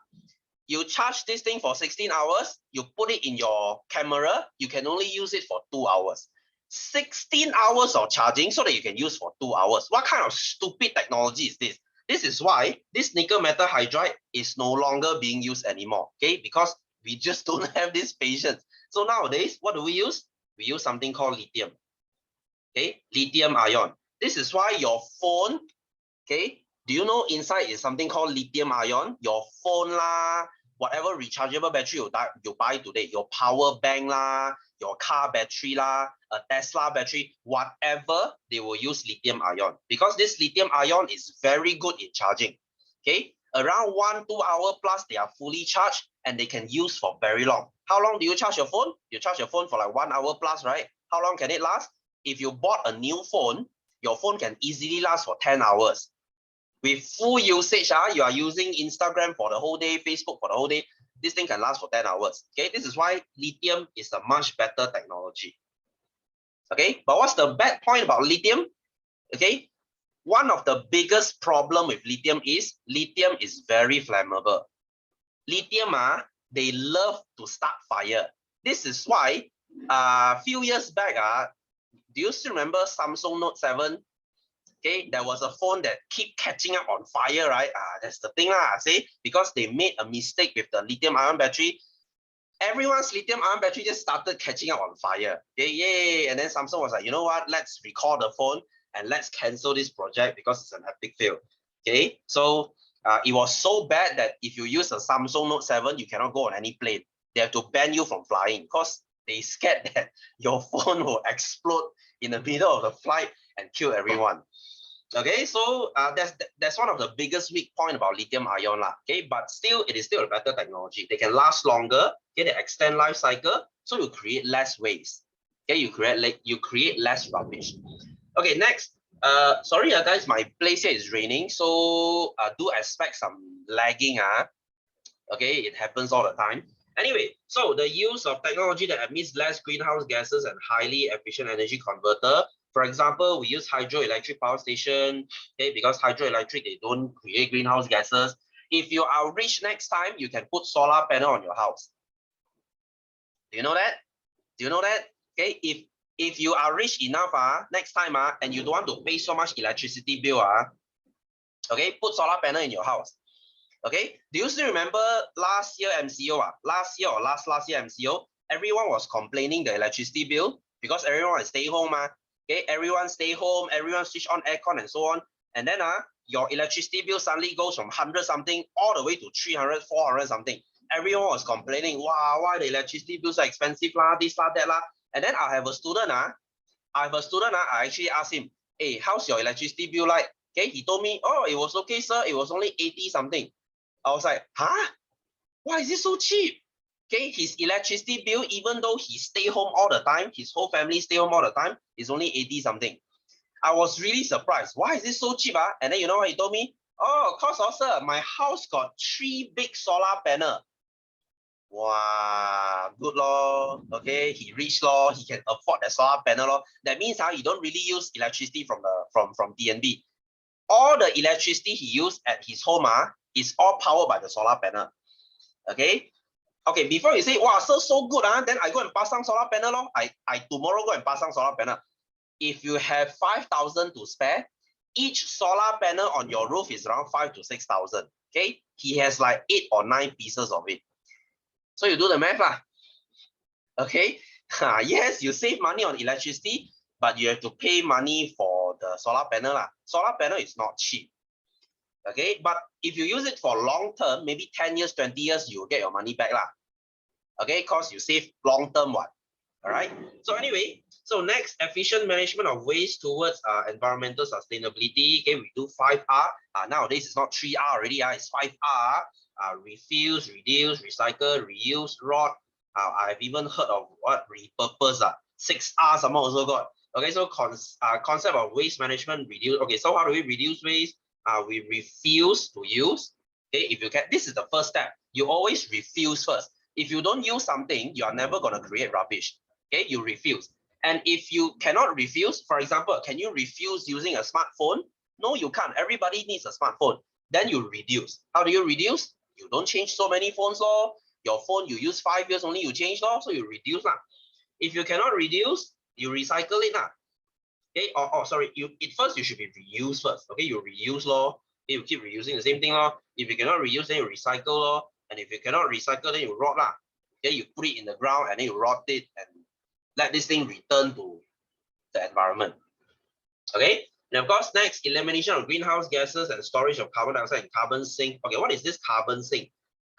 You charge this thing for 16 hours, you put it in your camera, you can only use it for 2 hours. 16 hours of charging so that you can use for 2 hours. What kind of stupid technology is this? This is why this nickel metal hydride is no longer being used anymore, okay? Because we just don't have this patience. So nowadays, what do we use? We use something called lithium, okay? Lithium ion. This is why your phone, okay? Do you know inside is something called lithium ion? Your phone lah, whatever rechargeable battery you buy today, your power bank lah, your car battery lah, a Tesla battery, whatever, they will use lithium ion because this lithium ion is very good in charging. Okay, around 1-2 hours plus, they are fully charged and they can use for very long. How long do you charge your phone? You charge your phone for like 1 hour plus, right? How long can it last? If you bought a new phone, your phone can easily last for 10 hours. With full usage, you are using Instagram for the whole day, Facebook for the whole day, this thing can last for 10 hours. Okay, this is why lithium is a much better technology. Okay, but what's the bad point about lithium? Okay, one of the biggest problem with lithium is very flammable. Lithium, they love to start fire. This is why a few years back, do you still remember Samsung Note 7? Okay, there was a phone that keep catching up on fire, right? That's the thing lah, see, because they made a mistake with the lithium-ion battery. Everyone's lithium-ion battery just started catching up on fire. Okay, yay! And then Samsung was like, you know what? Let's recall the phone and let's cancel this project because it's an epic fail. Okay, so it was so bad that if you use a Samsung Note 7, you cannot go on any plane. They have to ban you from flying because they scared that your phone will explode in the middle of the flight and kill everyone. Okay, so that's one of the biggest weak point about lithium ion lah. Okay, but still it is still a better technology. They can last longer. Okay, they extend life cycle, so you create less waste. Okay, you create less rubbish. Okay, next. Sorry guys, my place here is raining, so do expect some lagging. Okay, it happens all the time. Anyway, so the use of technology that emits less greenhouse gases and highly efficient energy converter. For example, we use hydroelectric power station, okay, because hydroelectric, they don't create greenhouse gases. If you are rich next time, you can put solar panel on your house. Do you know that? Do you know that? Okay, if you are rich enough, next time, and you don't want to pay so much electricity bill, okay, put solar panel in your house. Okay, do you still remember last year MCO? Last year or last year MCO, everyone was complaining the electricity bill because everyone is stay home. Okay, everyone stay home, everyone switch on aircon and so on. And then your electricity bill suddenly goes from 100 something all the way to 300, 400 something. Everyone was complaining, wow, why the electricity bills are expensive, this, that. And then I have a student, I actually asked him, hey, how's your electricity bill like? Okay, he told me, oh, it was okay, sir. It was only 80 something. I was like, huh? Why is it so cheap? Okay, his electricity bill, even though he stay home all the time, his whole family stay home all the time, is only 80 something. I was really surprised. Why is it so cheap? And then you know what he told me? Oh, cause sir, my house got 3 big solar panel. Wow, good law. Okay, he rich law. He can afford the solar panel law. That means you don't really use electricity from DNB. All the electricity he used at his home is all powered by the solar panel. Okay. Okay, before you say, wow, so good, then I go and pass some solar panel. I tomorrow go and pass some solar panel. If you have 5,000 to spare, each solar panel on your roof is around 5,000 to 6,000. Okay, he has like 8 or 9 pieces of it. So you do the math. Okay, yes, you save money on electricity, but you have to pay money for the solar panel. Solar panel is not cheap. Okay, but if you use it for long term, maybe 10 years, 20 years, you will get your money back. Okay, because you save long term one. All right. So anyway, so next, efficient management of waste towards environmental sustainability. Okay, we do 5R. Nowadays it's not 3R already. It's 5R. Refuse, reduce, recycle, reuse, rot. I've even heard of what repurpose. 6R some also got. Okay, so concept of waste management, reduce. Okay, so how do we reduce waste? We refuse to use. Okay, if you can, this is the first step. You always refuse first. If you don't use something, you are never going to create rubbish. Okay, you refuse. And if you cannot refuse, for example, can you refuse using a smartphone? No, you can't. Everybody needs a smartphone. Then you reduce. How do you reduce? You don't change so many phones. Your phone you use 5 years only, you change. So you reduce. If you cannot reduce, you recycle it. Okay, sorry, first you should be reused first. Okay, you reuse. Okay, you keep reusing the same thing. If you cannot reuse, then you recycle. And if you cannot recycle, then you rot. Okay, you put it in the ground and then you rot it and let this thing return to the environment. Okay, and of course, next, elimination of greenhouse gases and storage of carbon dioxide and carbon sink. Okay, what is this carbon sink?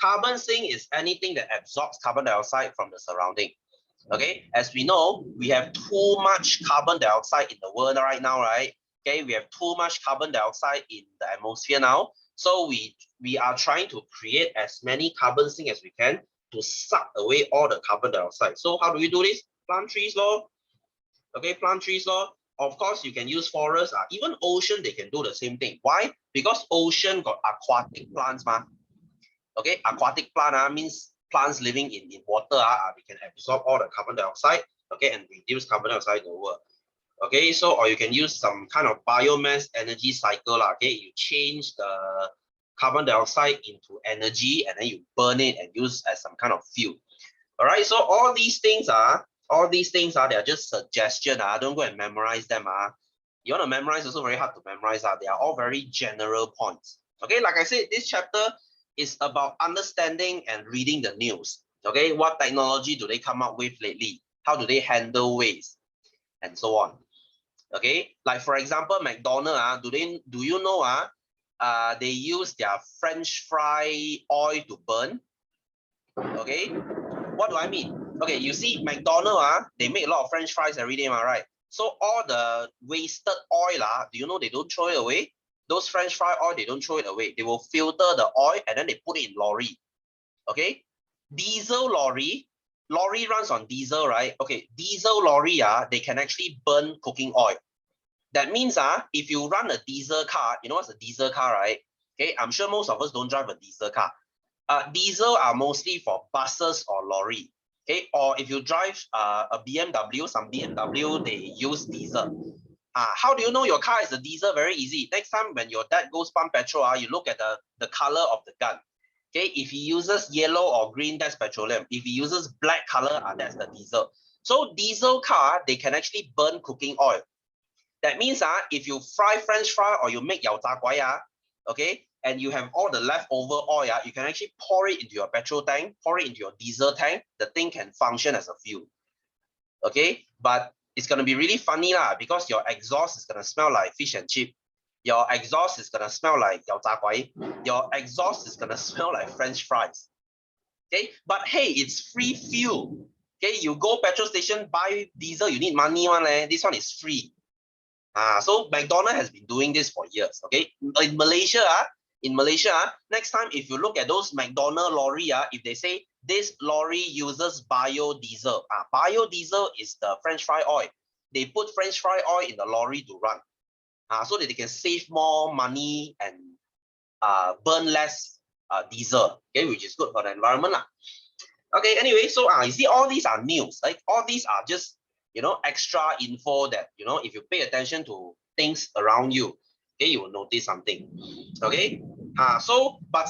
Carbon sink is anything that absorbs carbon dioxide from the surrounding. Okay, as we know, we have too much carbon dioxide in the world right now, right? Okay, we have too much carbon dioxide in the atmosphere now. So we are trying to create as many carbon sinks as we can to suck away all the carbon dioxide. So how do we do this? Plant trees, Okay, plant trees, Of course, you can use forests. Even ocean, they can do the same thing. Why? Because ocean got aquatic plants, Okay, aquatic plant means plants living in water. We can absorb all the carbon dioxide, okay, and reduce carbon dioxide in the world. Okay, so or you can use some kind of biomass energy cycle. Okay, you change the carbon dioxide into energy and then you burn it and use as some kind of fuel. All right, so all these things are they're just suggestion. Don't go and memorize them. You want to memorize, also very hard to memorize. They are all very general points. Okay, like I said, this chapter is about understanding and reading the news. Okay, what technology do they come up with lately? How do they handle waste? And so on. Okay, like for example, McDonald's, do you know they use their French fry oil to burn? Okay, what do I mean? Okay, you see McDonald's, they make a lot of French fries every day, right? So all the wasted oil, do you know they don't throw it away? Those French fry oil, they don't throw it away. They will filter the oil and then they put it in lorry. Okay, diesel lorry runs on diesel, right? Okay, diesel lorry, they can actually burn cooking oil. That means if you run a diesel car, you know what's a diesel car, right? Okay, I'm sure most of us don't drive a diesel car. Diesel are mostly for buses or lorry. Okay, or if you drive a BMW, some BMW, they use diesel. How do you know your car is a diesel? Very easy. Next time when your dad goes pump petrol, you look at the color of the gun. Okay, if he uses yellow or green, that's petroleum. If he uses black color, that's the diesel. So diesel car, they can actually burn cooking oil. That means if you fry French fry or you make yao zha guai, okay, and you have all the leftover oil, you can actually pour it into your petrol tank, pour it into your diesel tank. The thing can function as a fuel. Okay, but it's gonna be really funny lah, because your exhaust is gonna smell like fish and chip. Your exhaust is gonna smell like yao zha guai. Your exhaust is gonna smell like French fries. Okay, but hey, it's free fuel. Okay, you go petrol station, buy diesel, you need money one. This one is free. So McDonald's has been doing this for years. Okay, in Malaysia, next time if you look at those McDonald's lorry, if they say this lorry uses biodiesel, biodiesel is the French fry oil. They put French fry oil in the lorry to run, so that they can save more money and burn less diesel. Okay, which is good for the environment lah. Okay, anyway, so you see all these are news. Like all these are just extra info that if you pay attention to things around you, okay, you will notice something. Okay, but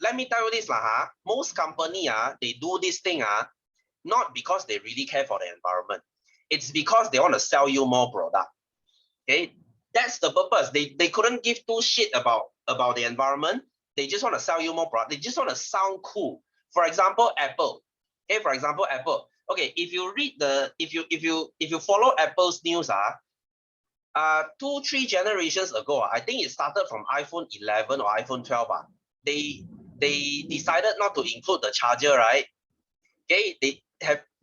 let me tell you this lah, most company they do this thing not because they really care for the environment. It's because they want to sell you more product. Okay, that's the purpose. They couldn't give two shit about the environment. They just want to sell you more product. They just want to sound cool. For example, Apple. Okay, for example, Apple. Okay, if you read if you follow Apple's news, 2-3 generations ago, I think it started from iPhone 11 or iPhone 12. They decided not to include the charger, right? Okay,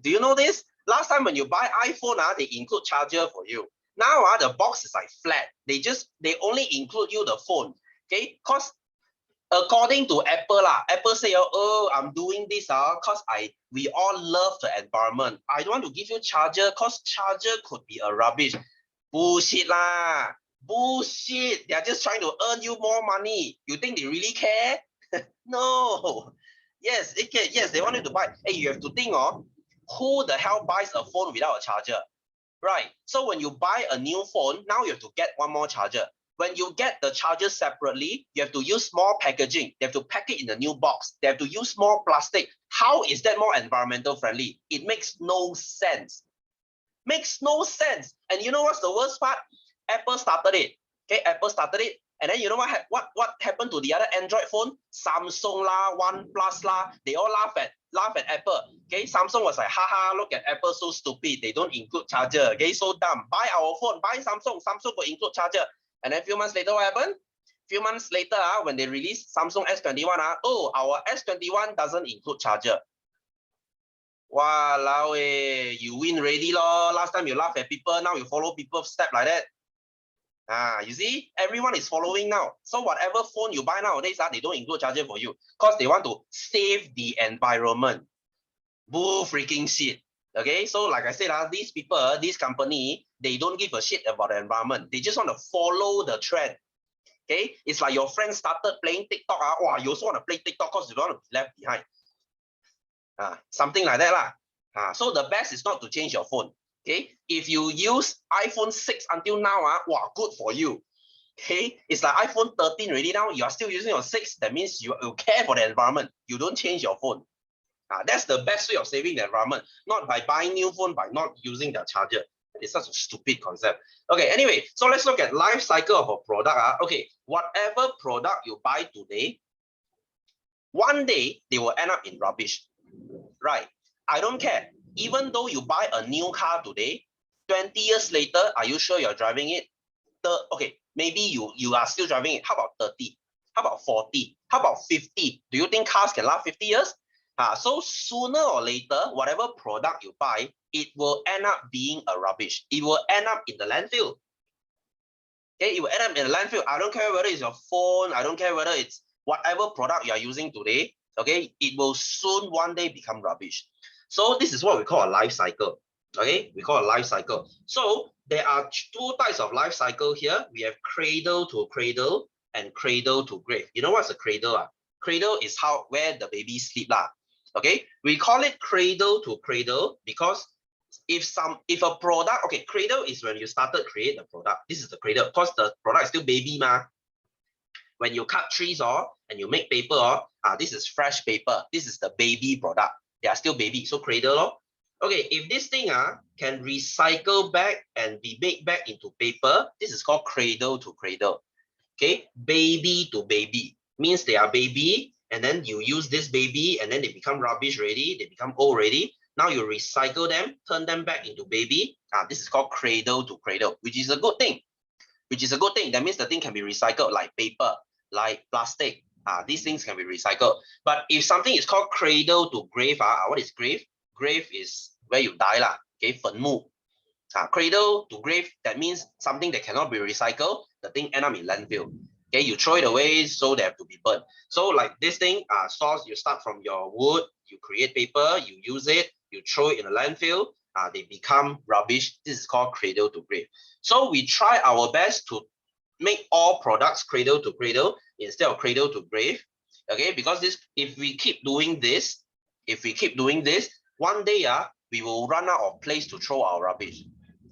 do you know this? Last time when you buy iPhone, they include charger for you. Now the box is like flat. They only include you the phone. Okay, because according to Apple, Apple say, oh, I'm doing this because we all love the environment. I don't want to give you charger because charger could be a rubbish. Bullshit lah. Bullshit. They're just trying to earn you more money. You think they really care? No. Yes, they want you to buy. Hey, you have to think, who the hell buys a phone without a charger? Right. So when you buy a new phone, now you have to get one more charger. When you get the charger separately, you have to use more packaging. They have to pack it in a new box. They have to use more plastic. How is that more environmental friendly? It makes no sense. Makes no sense. And you know what's the worst part? Apple started it. Okay, Apple started it. And then you know what happened to the other Android phone? Samsung lah, OnePlus lah, they all laugh at Apple. Okay, Samsung was like, haha, look at Apple, so stupid. They don't include charger. Okay, so dumb. Buy our phone, buy Samsung. Samsung will include charger. And then a few months later, what happened? Few months later, when they released Samsung S21, oh, our S21 doesn't include charger. Walao, you win already lor. Last time you laugh at people, now you follow people's step like that. You see, everyone is following now. So whatever phone you buy nowadays, they don't include charger for you because they want to save the environment. Bull freaking shit. Okay, so like I said, these people, this company, they don't give a shit about the environment. They just want to follow the trend. Okay, it's like your friend started playing TikTok. Wow, you also want to play TikTok because you don't want to be left behind. Something like that lah. So the best is not to change your phone. Okay, if you use iPhone 6 until now, wow, good for you. Okay, it's like iPhone 13 already now. You are still using your 6. That means you care for the environment. You don't change your phone. That's the best way of saving the environment, not by buying new phone, by not using the charger. It's such a stupid concept. Okay, anyway, so let's look at life cycle of a product. Okay, whatever product you buy today, one day they will end up in rubbish. Right? I don't care. Even though you buy a new car today, 20 years later, are you sure you're driving it? Okay, maybe you are still driving it. How about 30? How about 40? How about 50? Do you think cars can last 50 years? So sooner or later, whatever product you buy, it will end up being a rubbish. It will end up in the landfill. Okay, it will end up in the landfill. I don't care whether it's your phone. I don't care whether it's whatever product you are using today. Okay, it will soon one day become rubbish. So this is what we call a life cycle. Okay, we call a life cycle. So there are two types of life cycle here. We have cradle to cradle and cradle to grave. You know what's a cradle? Cradle is where the baby sleep lah. Okay, we call it cradle to cradle because if a product, okay, cradle is when you started create the product. This is the cradle because the product is still baby ma. When you cut trees and you make paper this is fresh paper. This is the baby product. They are still baby, so cradle. Okay, if this thing can recycle back and be made back into paper, this is called cradle to cradle. Okay, baby to baby means they are baby, and then you use this baby, and then they become rubbish already, they become old already. Now you recycle them, turn them back into baby. This is called cradle to cradle, which is a good thing. That means the thing can be recycled, like paper, like plastic. These things can be recycled. But if something is called cradle to grave, what is grave? Grave is where you die lah. Okay, 坟墓. Cradle to grave, that means something that cannot be recycled, the thing end up in landfill. Okay, you throw it away, so they have to be burnt. So like this thing, source, you start from your wood, you create paper, you use it, you throw it in a landfill, they become rubbish. This is called cradle to grave. So we try our best to make all products cradle to cradle instead of cradle to grave. Okay, because if we keep doing this, one day we will run out of place to throw our rubbish.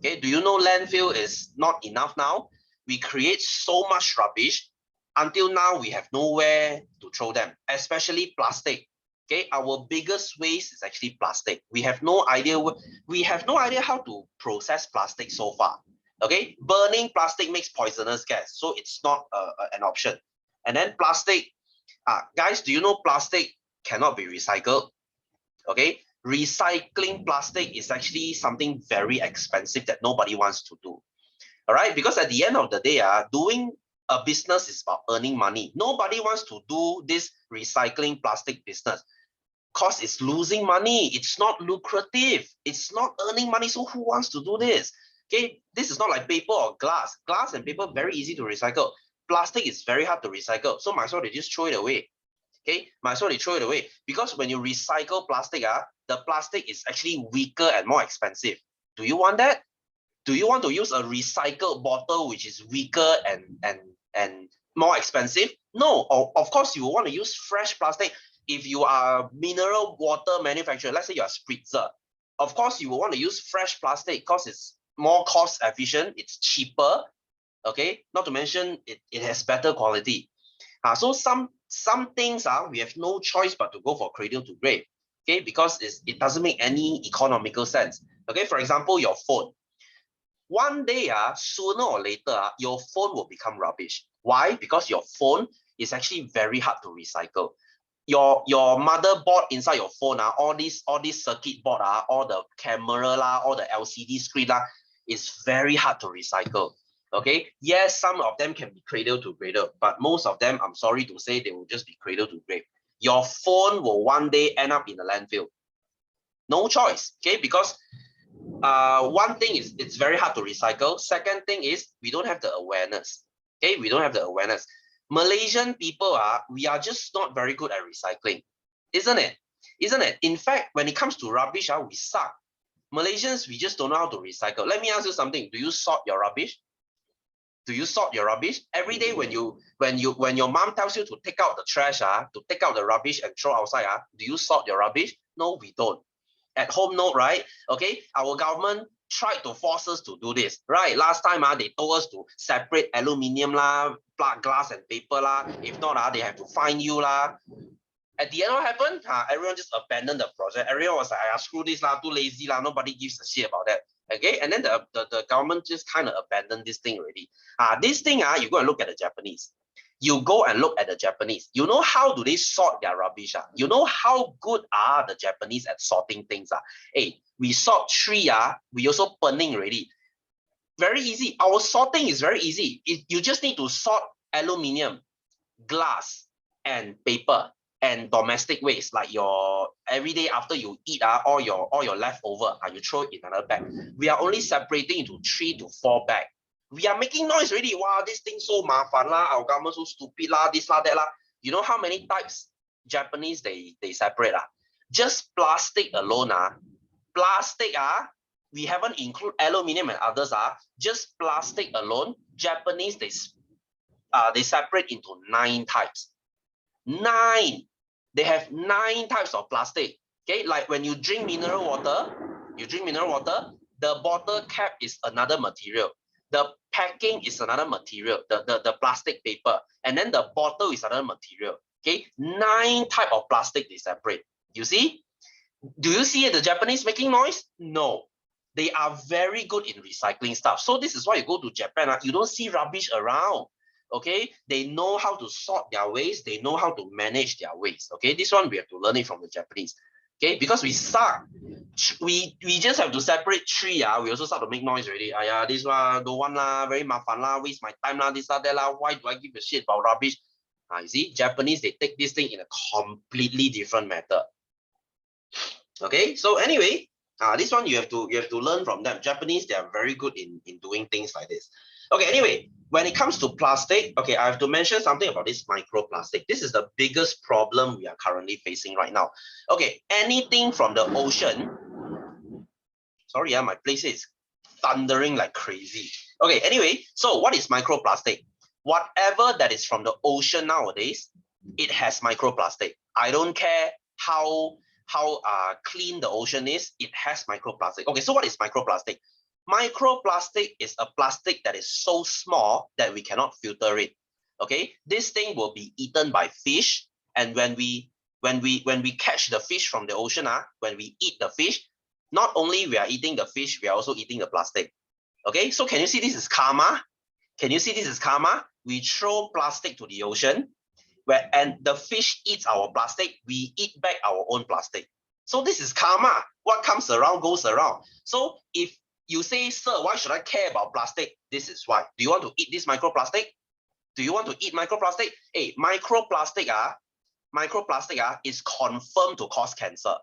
Okay, do you know landfill is not enough now? We create so much rubbish until now we have nowhere to throw them, especially plastic. Okay, our biggest waste is actually plastic. We have no idea how to process plastic so far. Okay, burning plastic makes poisonous gas, so it's not an option. And then plastic, guys, do you know plastic cannot be recycled? Okay, recycling plastic is actually something very expensive that nobody wants to do. All right, because at the end of the day, doing a business is about earning money. Nobody wants to do this recycling plastic business because it's losing money. It's not lucrative. It's not earning money. So who wants to do this? Okay, this is not like paper or glass. Glass and paper very easy to recycle. Plastic is very hard to recycle. So might as well they just throw it away. Okay, might as well they throw it away, because when you recycle plastic, the plastic is actually weaker and more expensive. Do you want that? Do you want to use a recycled bottle which is weaker and more expensive? No, of course you want to use fresh plastic. If you are a mineral water manufacturer, let's say you're a spritzer, of course you will want to use fresh plastic because it's more cost efficient, it's cheaper. Okay, not to mention it has better quality. So some things we have no choice but to go for cradle to grave. Okay, because it doesn't make any economical sense. Okay, for example, your phone. One day, sooner or later, your phone will become rubbish. Why? Because your phone is actually very hard to recycle. Your motherboard inside your phone, all this circuit board, all the camera, all the LCD screen, is very hard to recycle. Okay, yes, some of them can be cradle to cradle, but most of them, I'm sorry to say, they will just be cradle to grave. Your phone will one day end up in a landfill. No choice. Okay, because one thing is it's very hard to recycle. Second thing is we don't have the awareness. Okay, we don't have the awareness. Malaysian people we are just not very good at recycling, isn't it? In fact, when it comes to rubbish, we suck. Malaysians, we just don't know how to recycle. Let me ask you something. Do you sort your rubbish? Do you sort your rubbish every day? When your mom tells you to take out the trash, to take out the rubbish and throw outside, do you sort your rubbish? No, we don't. At home, no, right? Okay, our government tried to force us to do this, right? Last time, they told us to separate aluminium glass and paper If not, they have to fine you At the end, what happened? Everyone just abandoned the project. Everyone was like, screw this too lazy Nobody gives a shit about that. Okay, and then the government just kind of abandoned this thing already. This thing, you go and look at the Japanese. You go and look at the Japanese. You know how do they sort their rubbish? You know how good are the Japanese at sorting things? Hey, we sort tree, we also burning already. Very easy. Our sorting is very easy. You just need to sort aluminium, glass, and paper, and domestic waste, like your everyday after you eat, all your leftover, you throw it in another bag. We are only separating into 3 to 4 bags. We are making noise already. Wow, this thing so mafan our government so stupid this that You know how many types Japanese they separate Just plastic alone plastic we haven't include aluminium and others just plastic alone. Japanese they separate into 9 types. 9. They have 9 types of plastic. Okay, like when you drink mineral water, the bottle cap is another material. The packing is another material, the plastic paper, and then the bottle is another material. Okay, 9 type of plastic they separate. You see? Do you see the Japanese making noise? No. They are very good in recycling stuff. So this is why you go to Japan, you don't see rubbish around. Okay, they know how to sort their waste, they know how to manage their waste. Okay, this one we have to learn it from the Japanese. Okay, because we suck. We just have to separate three. We also start to make noise already. This one don't want lah, very mafan lah, waste my time lah, this that lah. Why do I give a shit about rubbish? You see, Japanese, they take this thing in a completely different method. Okay, so anyway, this one you have to learn from them. Japanese, they are very good in doing things like this. Okay, anyway, when it comes to plastic, okay, I have to mention something about this microplastic. This is the biggest problem we are currently facing right now. Okay, anything from the ocean. Sorry, my place is thundering like crazy. Okay, anyway, so what is microplastic? Whatever that is from the ocean nowadays, it has microplastic. I don't care how clean the ocean is, it has microplastic. Okay, so what is microplastic? Microplastic is a plastic that is so small that we cannot filter it. Okay, this thing will be eaten by fish, and when we catch the fish from the ocean, when we eat the fish, not only we are eating the fish, we are also eating the plastic. Okay, so can you see this is karma? Can you see this is karma? We throw plastic to the ocean, and the fish eats our plastic, we eat back our own plastic. So this is karma. What comes around goes around. So if you say, sir, why should I care about plastic? This is why. Do you want to eat this microplastic? Do you want to eat microplastic? Hey, microplastic is confirmed to cause cancer.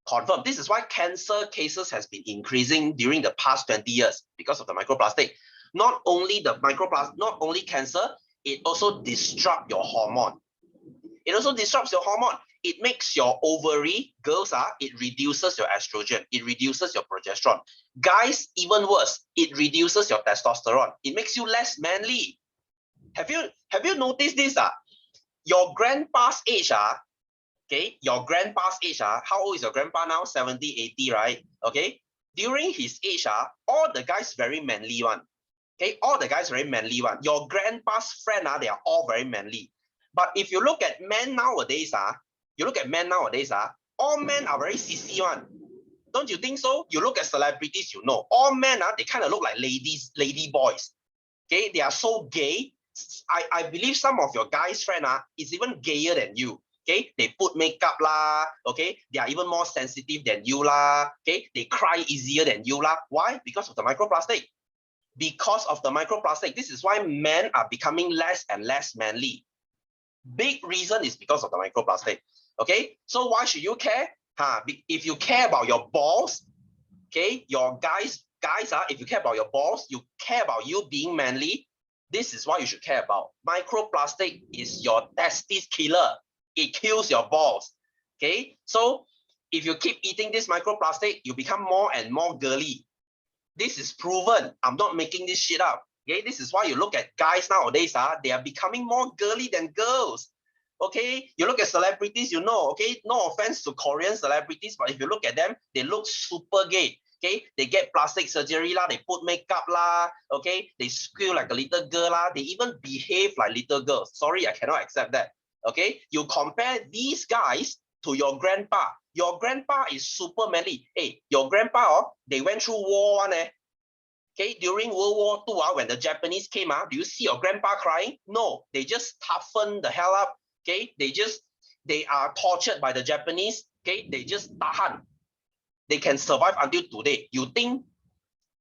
Confirmed. This is why cancer cases has been increasing during the past 20 years because of the microplastic. Not only the microplastic, not only cancer, it also disrupts your hormone. It also disrupts your hormone. It makes your ovary, girls, it reduces your estrogen. It reduces your progesterone. Guys, even worse, it reduces your testosterone. It makes you less manly. Have you noticed this? Your grandpa's age, okay, your grandpa's age, how old is your grandpa now? 70, 80, right? Okay, during his age, all the guys very manly one. Okay, all the guys very manly one. Your grandpa's friend, they are all very manly. But if you look at men nowadays, all men are very sissy one. Don't you think so? You look at celebrities, you know, all men, they kind of look like lady boys. Okay, they are so gay. I believe some of your guys' friend is even gayer than you. Okay, they put makeup lah. Okay, they are even more sensitive than you lah. Okay, they cry easier than you lah. Why? Because of the microplastic. Because of the microplastic. This is why men are becoming less and less manly. Big reason is because of the microplastic. Okay, so why should you care? If you care about your balls, okay, your guys, if you care about your balls, you care about you being manly. This is what you should care about. Microplastic is your testis killer. It kills your balls. Okay, so if you keep eating this microplastic, you become more and more girly. This is proven. I'm not making this shit up. Okay, this is why you look at guys nowadays, they are becoming more girly than girls. Okay, you look at celebrities, you know, okay, no offense to Korean celebrities, but if you look at them, they look super gay. Okay, they get plastic surgery lah, they put makeup lah, okay, they squeal like a little girl lah, they even behave like little girls. Sorry, I cannot accept that. Okay, you compare these guys to your grandpa. Your grandpa is super manly. Hey, your grandpa, they went through war one. Okay, during World War II, when the Japanese came, do you see your grandpa crying? No, they just toughen the hell up. Okay, they are tortured by the Japanese. Okay, they just tahan. They can survive until today. You think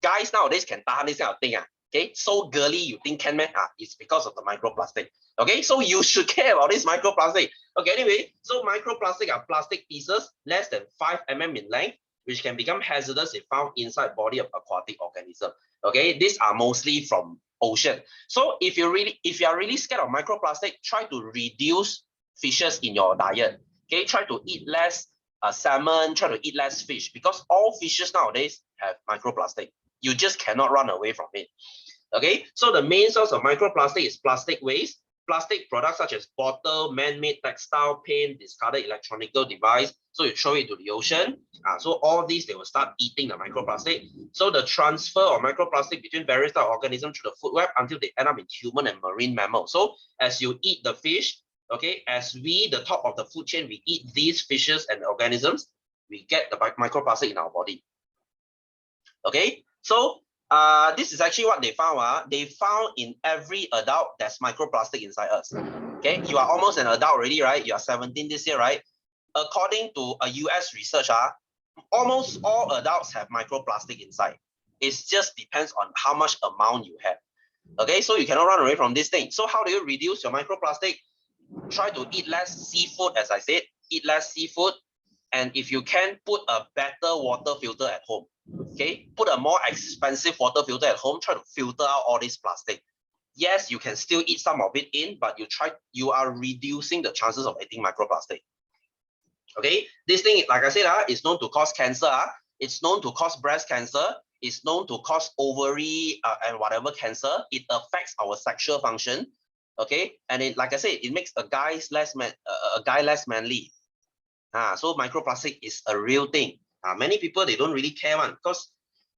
guys nowadays can tahan this kind of thing? Okay, so girly, you think can man? It's because of the microplastic. Okay, so you should care about this microplastic. Okay, anyway, so microplastic are plastic pieces less than 5 mm in length, which can become hazardous if found inside body of aquatic organism. Okay, these are mostly from ocean. So if you are really scared of microplastic, try to reduce fishes in your diet. Okay, try to eat less salmon, try to eat less fish, because all fishes nowadays have microplastic. You just cannot run away from it. Okay, so the main source of microplastic is plastic waste. Plastic products such as bottle, man-made textile, paint, discarded electronic device. So you throw it to the ocean. So all these, they will start eating the microplastic. So the transfer of microplastic between various organisms through the food web until they end up in human and marine mammals. So as you eat the fish, okay, as we, the top of the food chain, we eat these fishes and organisms, we get the microplastic in our body. Okay, so This is actually what they found. They found in every adult there's microplastic inside us. Okay, you are almost an adult already, right? You are 17 this year, right? According to a US research, almost all adults have microplastic inside. It just depends on how much amount you have. Okay, so you cannot run away from this thing. So how do you reduce your microplastic? Try to eat less seafood, as I said, eat less seafood. And if you can, put a better water filter at home. Okay, put a more expensive water filter at home, try to filter out all this plastic. Yes, you can still eat some of it in, but you are reducing the chances of eating microplastic. Okay, this thing, like I said, is known to cause cancer. It's known to cause breast cancer. It's known to cause ovary and whatever cancer. It affects our sexual function. Okay, and it, like I said, it makes a guy less manly. So microplastic is a real thing. Many people, they don't really care one because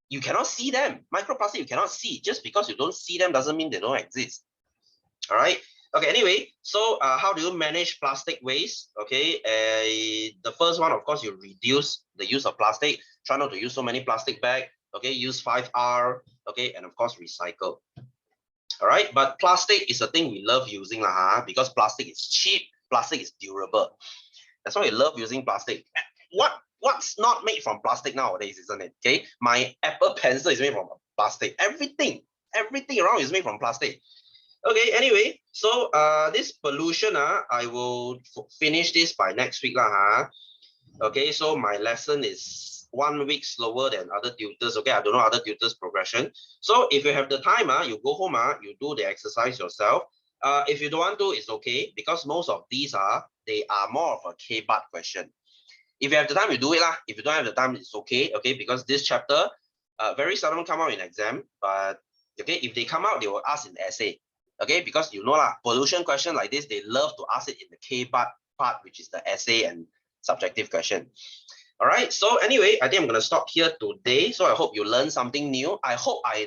you cannot see them. Microplastic you cannot see. Just because you don't see them doesn't mean they don't exist. All right. Okay, anyway, so how do you manage plastic waste? Okay, the first one, of course, you reduce the use of plastic. Try not to use so many plastic bags. Okay, use 5R. Okay, and of course, recycle. All right, but plastic is a thing we love using because plastic is cheap, plastic is durable. That's why we love using plastic. What's not made from plastic nowadays, isn't it? Okay, my Apple Pencil is made from plastic. Everything around is made from plastic. Okay, anyway, so this pollution, I will finish this by next week. Okay, so my lesson is 1 week slower than other tutors. Okay, I don't know other tutors' progression. So if you have the time, you go home, you do the exercise yourself. If you don't want to, it's okay, because most of these they are more of a K-BAT question. If you have the time, you do it. If you don't have the time, it's okay. Okay, because this chapter very seldom come out in exam, but okay, if they come out, they will ask in the essay. Okay, because you know pollution question like this, they love to ask it in the K-BAT part, which is the essay and subjective question. All right, so anyway, I think I'm gonna stop here today. So I hope you learned something new. I hope I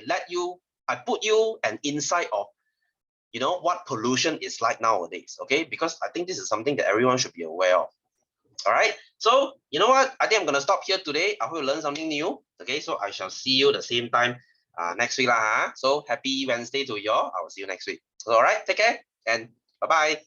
put you an insight of, you know, what pollution is like nowadays. Okay, because I think this is something that everyone should be aware of. All right, so you know what? I think I'm gonna stop here today. I hope you learn something new. Okay, so I shall see you the same time next week. So happy Wednesday to you all. I will see you next week. All right, take care and bye-bye.